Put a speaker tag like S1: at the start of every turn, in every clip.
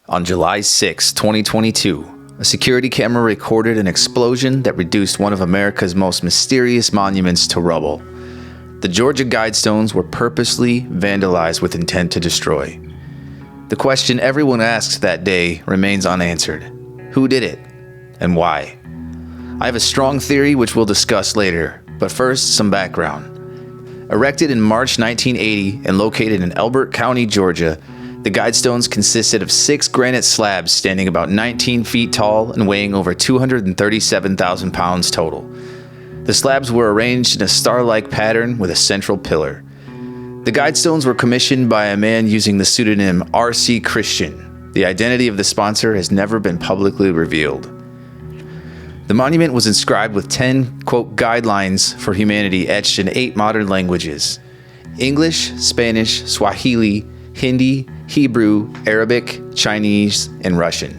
S1: On July 6, 2022, a security camera recorded an explosion that reduced one of America's most mysterious monuments to rubble. The Georgia Guidestones were purposely vandalized with intent to destroy. The question everyone asked that day remains unanswered. Who did it? And why? I have a strong theory which we'll discuss later, but first, some background. Erected in March 1980 and located in Elbert County, Georgia, the Guidestones consisted of 6 granite slabs standing about 19 feet tall and weighing over 237,000 pounds total. The slabs were arranged in a star-like pattern with a central pillar. The Guidestones were commissioned by a man using the pseudonym R.C. Christian. The identity of the sponsor has never been publicly revealed. The monument was inscribed with 10, quote, guidelines for humanity etched in 8 modern languages: English, Spanish, Swahili, Hindi, Hebrew, Arabic, Chinese, and Russian,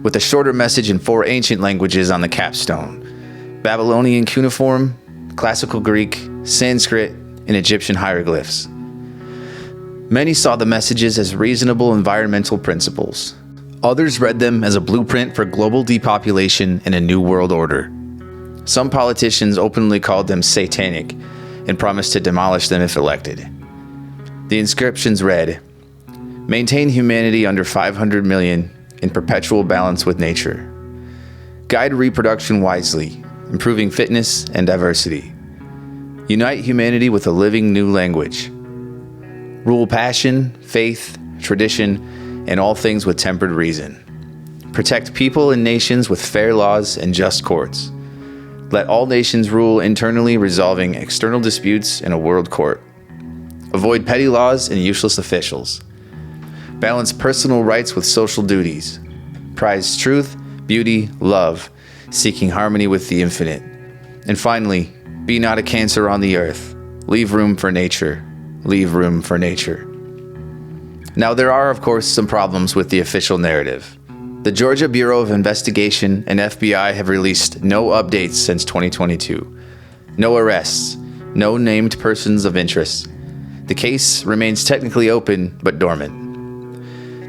S1: with a shorter message in 4 ancient languages on the capstone: Babylonian cuneiform, Classical Greek, Sanskrit, and Egyptian hieroglyphs. Many saw the messages as reasonable environmental principles. Others read them as a blueprint for global depopulation and a new world order. Some politicians openly called them satanic and promised to demolish them if elected. The inscriptions read, "Maintain humanity under 500 million in perpetual balance with nature. Guide reproduction wisely, improving fitness and diversity. Unite humanity with a living new language. Rule passion, faith, tradition, and all things with tempered reason. Protect people and nations with fair laws and just courts. Let all nations rule internally, resolving external disputes in a world court. Avoid petty laws and useless officials. Balance personal rights with social duties. Prize truth, beauty, love, seeking harmony with the infinite. And finally, be not a cancer on the earth. Leave room for nature. Leave room for nature." Now, there are, of course, some problems with the official narrative. The Georgia Bureau of Investigation and FBI have released no updates since 2022. No arrests. No named persons of interest. The case remains technically open, but dormant.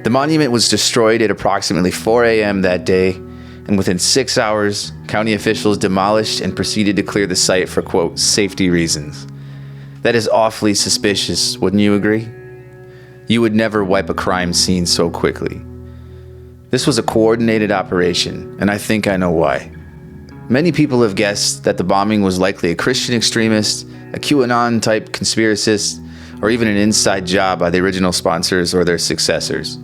S1: The monument was destroyed at approximately 4 a.m. that day, and within 6 hours, county officials demolished and proceeded to clear the site for, quote, safety reasons. That is awfully suspicious, wouldn't you agree? You would never wipe a crime scene so quickly. This was a coordinated operation, and I think I know why. Many people have guessed that the bombing was likely a Christian extremist, a QAnon-type conspiracist, or even an inside job by the original sponsors or their successors.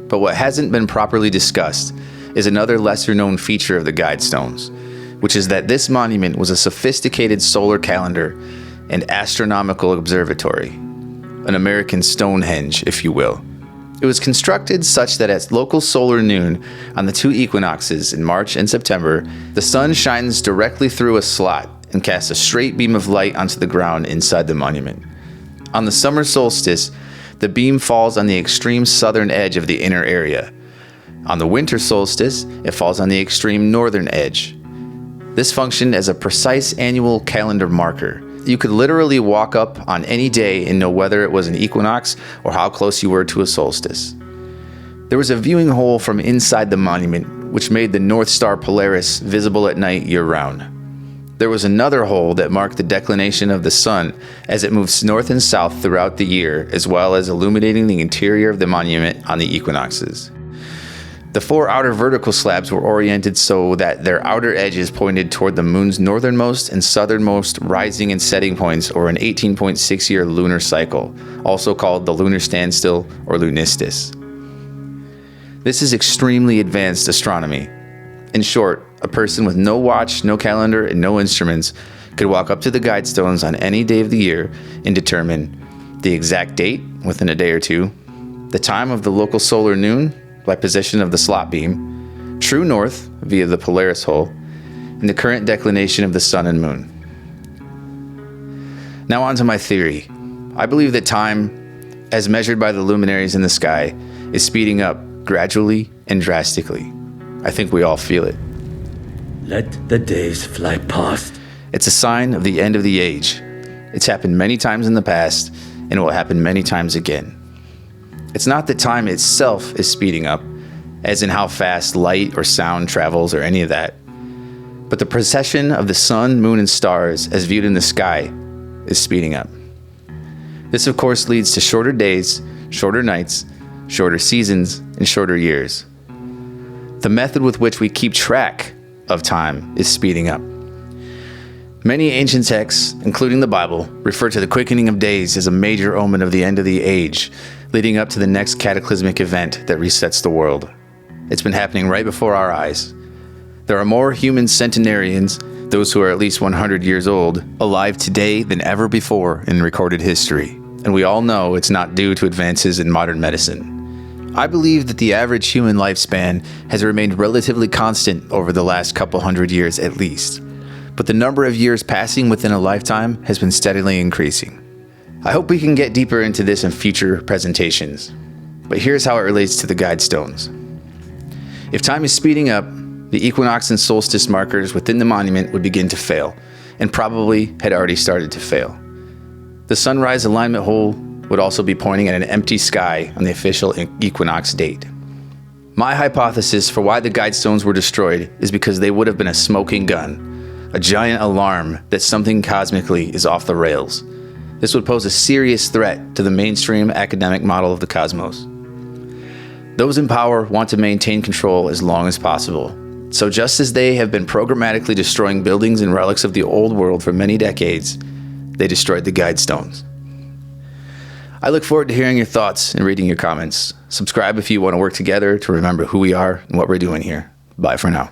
S1: But what hasn't been properly discussed is another lesser-known feature of the Guidestones, which is that this monument was a sophisticated solar calendar and astronomical observatory. An American Stonehenge, if you will. It was constructed such that at local solar noon on the 2 equinoxes in March and September, the sun shines directly through a slot and casts a straight beam of light onto the ground inside the monument. On the summer solstice, the beam falls on the extreme southern edge of the inner area. On the winter solstice, it falls on the extreme northern edge. This functioned as a precise annual calendar marker. You could literally walk up on any day and know whether it was an equinox or how close you were to a solstice. There was a viewing hole from inside the monument, which made the North Star Polaris visible at night year-round. There was another hole that marked the declination of the sun as it moves north and south throughout the year, as well as illuminating the interior of the monument on the equinoxes. The 4 outer vertical slabs were oriented so that their outer edges pointed toward the moon's northernmost and southernmost rising and setting points over an 18.6-year lunar cycle, also called the lunar standstill or lunistis. This is extremely advanced astronomy. In short, a person with no watch, no calendar, and no instruments could walk up to the Guidestones on any day of the year and determine the exact date within a day or two, the time of the local solar noon by position of the slot beam, true north via the Polaris hole, and the current declination of the sun and moon. Now on to my theory. I believe that time, as measured by the luminaries in the sky, is speeding up gradually and drastically. I think we all feel it.
S2: Let the days fly past.
S1: It's a sign of the end of the age. It's happened many times in the past, and it will happen many times again. It's not that time itself is speeding up, as in how fast light or sound travels or any of that, but the precession of the sun, moon, and stars as viewed in the sky is speeding up. This, of course, leads to shorter days, shorter nights, shorter seasons, and shorter years. The method with which we keep track of time is speeding up. Many ancient texts, including the Bible, refer to the quickening of days as a major omen of the end of the age, leading up to the next cataclysmic event that resets the world. It's been happening right before our eyes. There are more human centenarians, those who are at least 100 years old, alive today than ever before in recorded history. And we all know it's not due to advances in modern medicine. I believe that the average human lifespan has remained relatively constant over the last couple hundred years at least, but the number of years passing within a lifetime has been steadily increasing. I hope we can get deeper into this in future presentations, but here's how it relates to the Guidestones. If time is speeding up, the equinox and solstice markers within the monument would begin to fail, and probably had already started to fail. The sunrise alignment hole would also be pointing at an empty sky on the official equinox date. My hypothesis for why the Guidestones were destroyed is because they would have been a smoking gun, a giant alarm that something cosmically is off the rails. This would pose a serious threat to the mainstream academic model of the cosmos. Those in power want to maintain control as long as possible. So just as they have been programmatically destroying buildings and relics of the old world for many decades, they destroyed the Guidestones. I look forward to hearing your thoughts and reading your comments. Subscribe if you want to work together to remember who we are and what we're doing here. Bye for now.